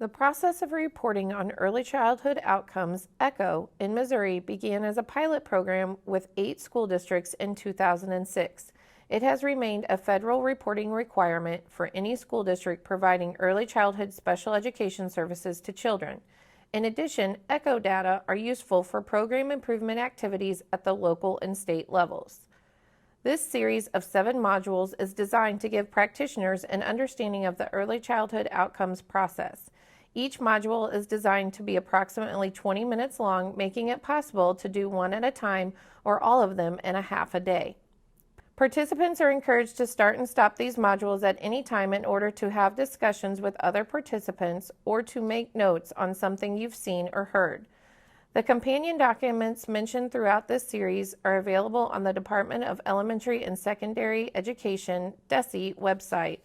The process of reporting on early childhood outcomes, ECHO, in Missouri began as a pilot program with 8 school districts in 2006. It has remained a federal reporting requirement for any school district providing early childhood special education services to children. In addition, ECHO data are useful for program improvement activities at the local and state levels. This series of 7 modules is designed to give practitioners an understanding of the early childhood outcomes process. Each module is designed to be approximately 20 minutes long, making it possible to do one at a time or all of them in a half a day. Participants are encouraged to start and stop these modules at any time in order to have discussions with other participants or to make notes on something you've seen or heard. The companion documents mentioned throughout this series are available on the Department of Elementary and Secondary Education (DESE) website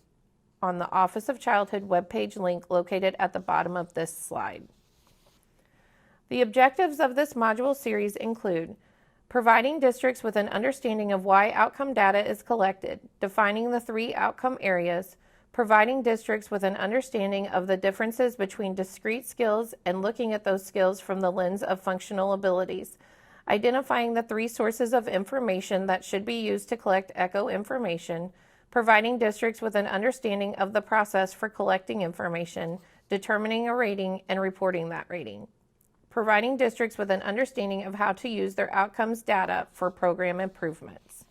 on the Office of Childhood webpage link located at the bottom of this slide. The objectives of this module series include providing districts with an understanding of why outcome data is collected, defining the 3 outcome areas, providing districts with an understanding of the differences between discrete skills and looking at those skills from the lens of functional abilities, identifying the 3 sources of information that should be used to collect ECHO information, providing districts with an understanding of the process for collecting information, determining a rating, and reporting that rating. Providing districts with an understanding of how to use their outcomes data for program improvements.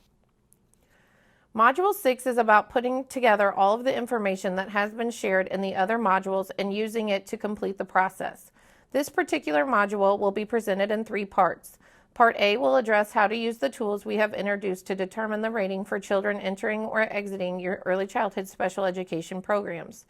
Module 6 is about putting together all of the information that has been shared in the other modules and using it to complete the process. This particular module will be presented in 3 parts. Part A will address how to use the tools we have introduced to determine the rating for children entering or exiting your early childhood special education programs.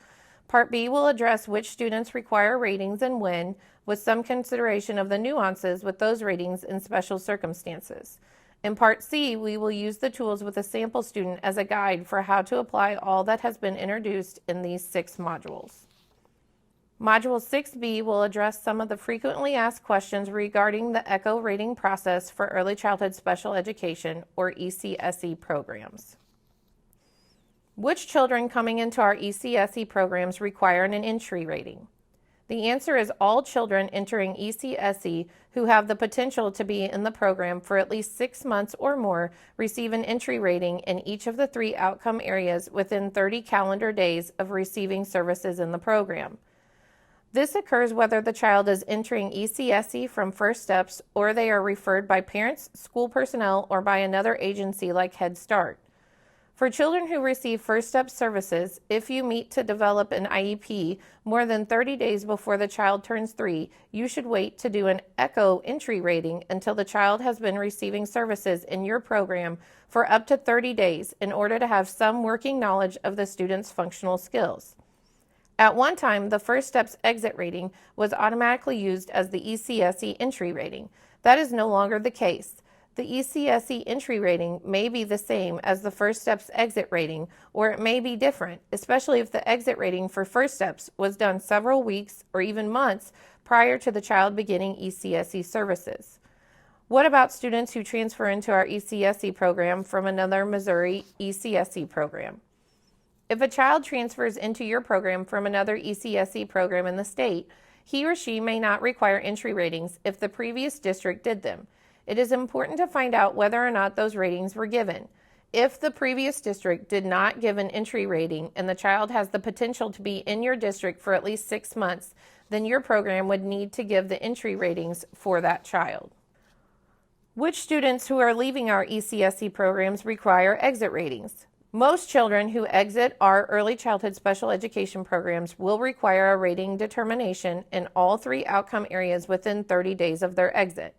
Part B will address which students require ratings and when, with some consideration of the nuances with those ratings in special circumstances. In Part C, we will use the tools with a sample student as a guide for how to apply all that has been introduced in these 6 modules. Module 6B will address some of the frequently asked questions regarding the ECHO rating process for early childhood special education, or ECSE programs. Which children coming into our ECSE programs require an entry rating? The answer is all children entering ECSE who have the potential to be in the program for at least 6 months or more receive an entry rating in each of the 3 outcome areas within 30 calendar days of receiving services in the program. This occurs whether the child is entering ECSE from First Steps or they are referred by parents, school personnel, or by another agency like Head Start. For children who receive First Step services, if you meet to develop an IEP more than 30 days before the child turns 3, you should wait to do an ECHO entry rating until the child has been receiving services in your program for up to 30 days in order to have some working knowledge of the student's functional skills. At one time, the First Steps exit rating was automatically used as the ECSE entry rating. That is no longer the case. The ECSE entry rating may be the same as the First Steps exit rating, or it may be different, especially if the exit rating for First Steps was done several weeks or even months prior to the child beginning ECSE services. What about students who transfer into our ECSE program from another Missouri ECSE program? If a child transfers into your program from another ECSE program in the state, he or she may not require entry ratings if the previous district did them. It is important to find out whether or not those ratings were given. If the previous district did not give an entry rating and the child has the potential to be in your district for at least 6 months, then your program would need to give the entry ratings for that child. Which students who are leaving our ECSE programs require exit ratings? Most children who exit our early childhood special education programs will require a rating determination in all 3 outcome areas within 30 days of their exit.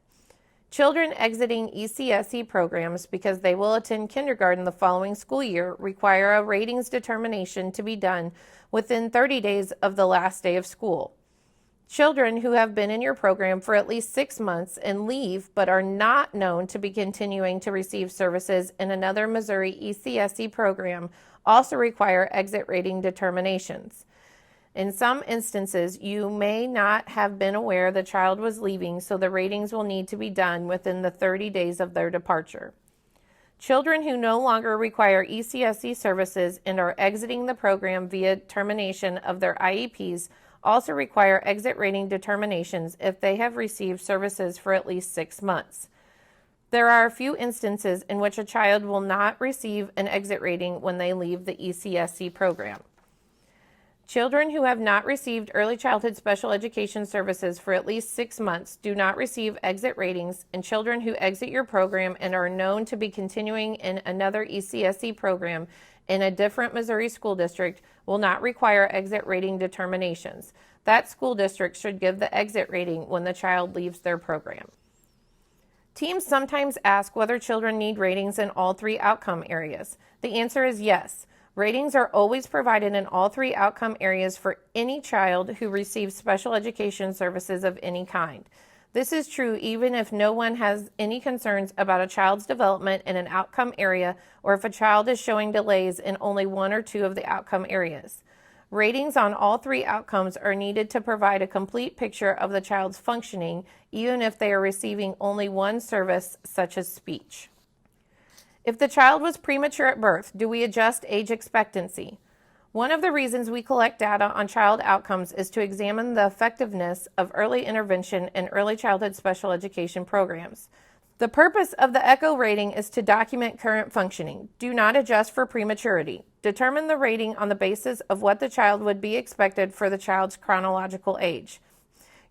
Children exiting ECSE programs because they will attend kindergarten the following school year require a ratings determination to be done within 30 days of the last day of school. Children who have been in your program for at least 6 months and leave but are not known to be continuing to receive services in another Missouri ECSE program also require exit rating determinations. In some instances, you may not have been aware the child was leaving, so the ratings will need to be done within the 30 days of their departure. Children who no longer require ECSE services and are exiting the program via termination of their IEPs also require exit rating determinations if they have received services for at least 6 months. There are a few instances in which a child will not receive an exit rating when they leave the ECSC program. Children who have not received early childhood special education services for at least 6 months do not receive exit ratings, and children who exit your program and are known to be continuing in another ECSC program in a different Missouri school district will not require exit rating determinations. That school district should give the exit rating when the child leaves their program. Teams sometimes ask whether children need ratings in all 3 outcome areas. The answer is yes. Ratings are always provided in all 3 outcome areas for any child who receives special education services of any kind. This is true even if no one has any concerns about a child's development in an outcome area or if a child is showing delays in only 1 or 2 of the outcome areas. Ratings on all 3 outcomes are needed to provide a complete picture of the child's functioning, even if they are receiving only one service, such as speech. If the child was premature at birth, do we adjust age expectancy? One of the reasons we collect data on child outcomes is to examine the effectiveness of early intervention in early childhood special education programs. The purpose of the ECHO rating is to document current functioning. Do not adjust for prematurity. Determine the rating on the basis of what the child would be expected for the child's chronological age.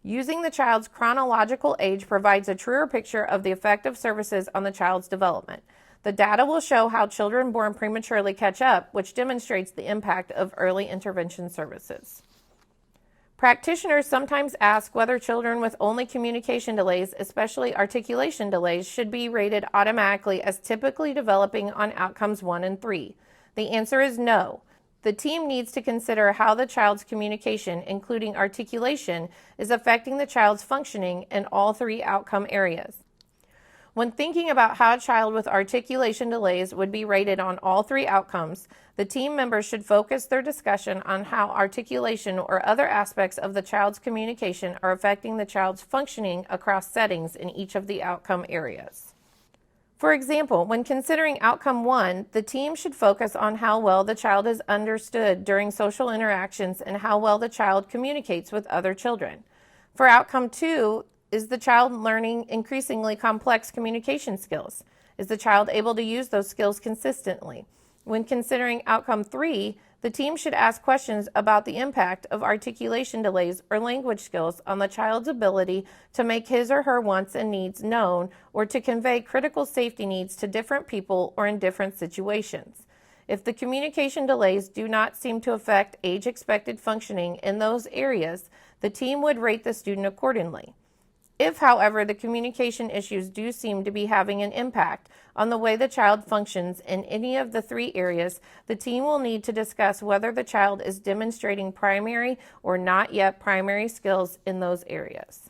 Using the child's chronological age provides a truer picture of the effect of services on the child's development. The data will show how children born prematurely catch up, which demonstrates the impact of early intervention services. Practitioners sometimes ask whether children with only communication delays, especially articulation delays, should be rated automatically as typically developing on outcomes 1 and 3. The answer is no. The team needs to consider how the child's communication, including articulation, is affecting the child's functioning in all 3 outcome areas. When thinking about how a child with articulation delays would be rated on all 3 outcomes, the team members should focus their discussion on how articulation or other aspects of the child's communication are affecting the child's functioning across settings in each of the outcome areas. For example, when considering outcome 1, the team should focus on how well the child is understood during social interactions and how well the child communicates with other children. For outcome 2, is the child learning increasingly complex communication skills? Is the child able to use those skills consistently? When considering outcome 3, the team should ask questions about the impact of articulation delays or language skills on the child's ability to make his or her wants and needs known or to convey critical safety needs to different people or in different situations. If the communication delays do not seem to affect age-expected functioning in those areas, the team would rate the student accordingly. If, however, the communication issues do seem to be having an impact on the way the child functions in any of the 3 areas, the team will need to discuss whether the child is demonstrating primary or not yet primary skills in those areas.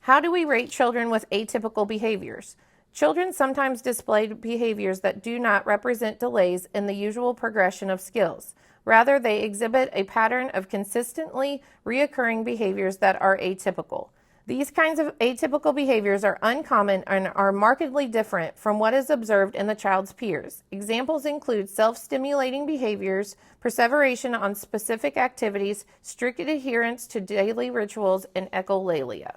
How do we rate children with atypical behaviors? Children sometimes display behaviors that do not represent delays in the usual progression of skills. Rather, they exhibit a pattern of consistently reoccurring behaviors that are atypical. These kinds of atypical behaviors are uncommon and are markedly different from what is observed in the child's peers. Examples include self-stimulating behaviors, perseveration on specific activities, strict adherence to daily rituals, and echolalia.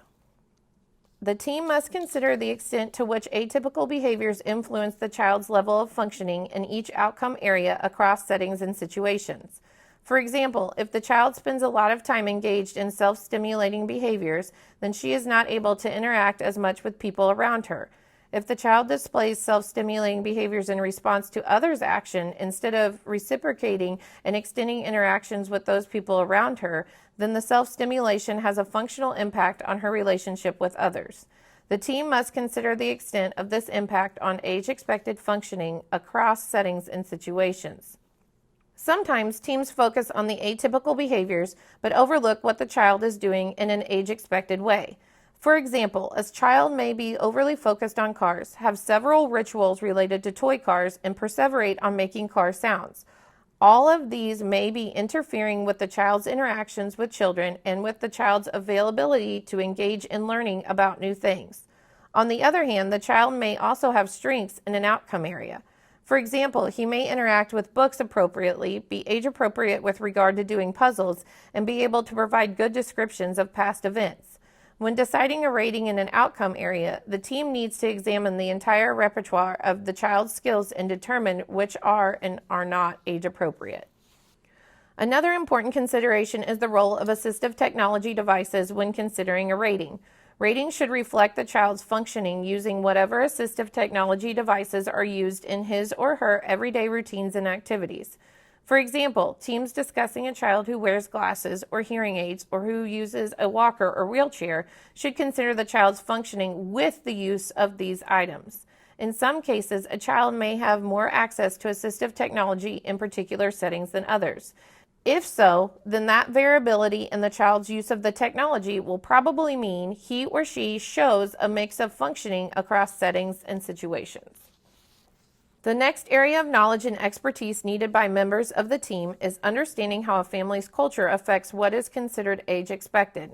The team must consider the extent to which atypical behaviors influence the child's level of functioning in each outcome area across settings and situations. For example, if the child spends a lot of time engaged in self-stimulating behaviors, then she is not able to interact as much with people around her. If the child displays self-stimulating behaviors in response to others' action instead of reciprocating and extending interactions with those people around her, then the self-stimulation has a functional impact on her relationship with others. The team must consider the extent of this impact on age-expected functioning across settings and situations. Sometimes teams focus on the atypical behaviors but overlook what the child is doing in an age-expected way. For example, a child may be overly focused on cars, have several rituals related to toy cars, and perseverate on making car sounds. All of these may be interfering with the child's interactions with children and with the child's availability to engage in learning about new things. On the other hand, the child may also have strengths in an outcome area. For example, he may interact with books appropriately, be age appropriate with regard to doing puzzles, and be able to provide good descriptions of past events. When deciding a rating in an outcome area, the team needs to examine the entire repertoire of the child's skills and determine which are and are not age appropriate. Another important consideration is the role of assistive technology devices when considering a rating. Ratings should reflect the child's functioning using whatever assistive technology devices are used in his or her everyday routines and activities. For example, teams discussing a child who wears glasses or hearing aids or who uses a walker or wheelchair should consider the child's functioning with the use of these items. In some cases, a child may have more access to assistive technology in particular settings than others. If so, then that variability in the child's use of the technology will probably mean he or she shows a mix of functioning across settings and situations. The next area of knowledge and expertise needed by members of the team is understanding how a family's culture affects what is considered age expected.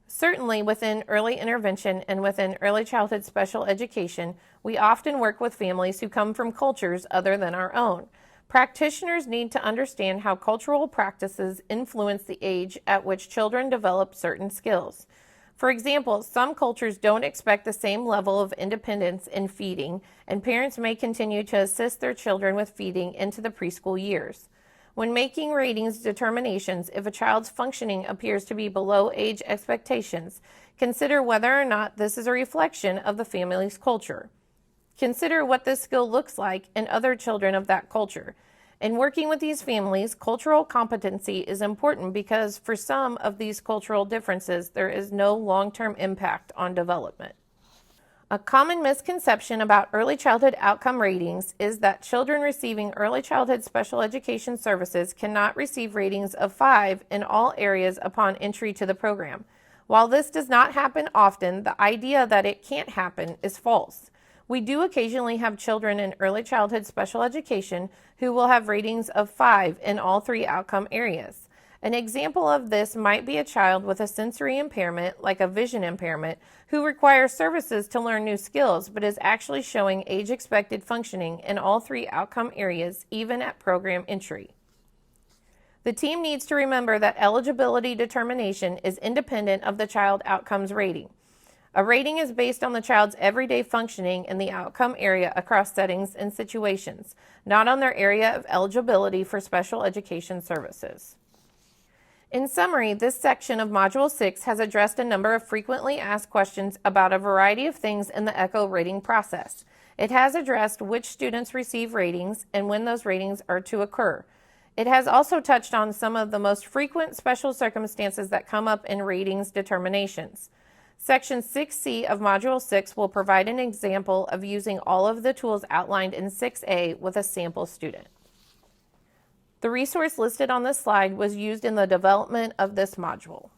Certainly within early intervention and within early childhood special education, we often work with families who come from cultures other than our own. Practitioners need to understand how cultural practices influence the age at which children develop certain skills. For example, some cultures don't expect the same level of independence in feeding, and parents may continue to assist their children with feeding into the preschool years. When making ratings determinations, if a child's functioning appears to be below age expectations, consider whether or not this is a reflection of the family's culture. Consider what this skill looks like in other children of that culture. In working with these families, cultural competency is important because for some of these cultural differences, there is no long-term impact on development. A common misconception about early childhood outcome ratings is that children receiving early childhood special education services cannot receive ratings of 5 in all areas upon entry to the program. While this does not happen often, the idea that it can't happen is false. We do occasionally have children in early childhood special education who will have ratings of 5 in all 3 outcome areas. An example of this might be a child with a sensory impairment, like a vision impairment, who requires services to learn new skills but is actually showing age-expected functioning in all 3 outcome areas, even at program entry. The team needs to remember that eligibility determination is independent of the child outcomes rating. A rating is based on the child's everyday functioning in the outcome area across settings and situations, not on their area of eligibility for special education services. In summary, this section of Module 6 has addressed a number of frequently asked questions about a variety of things in the ECHO rating process. It has addressed which students receive ratings and when those ratings are to occur. It has also touched on some of the most frequent special circumstances that come up in ratings determinations. Section 6C of Module 6 will provide an example of using all of the tools outlined in 6A with a sample student. The resource listed on this slide was used in the development of this module.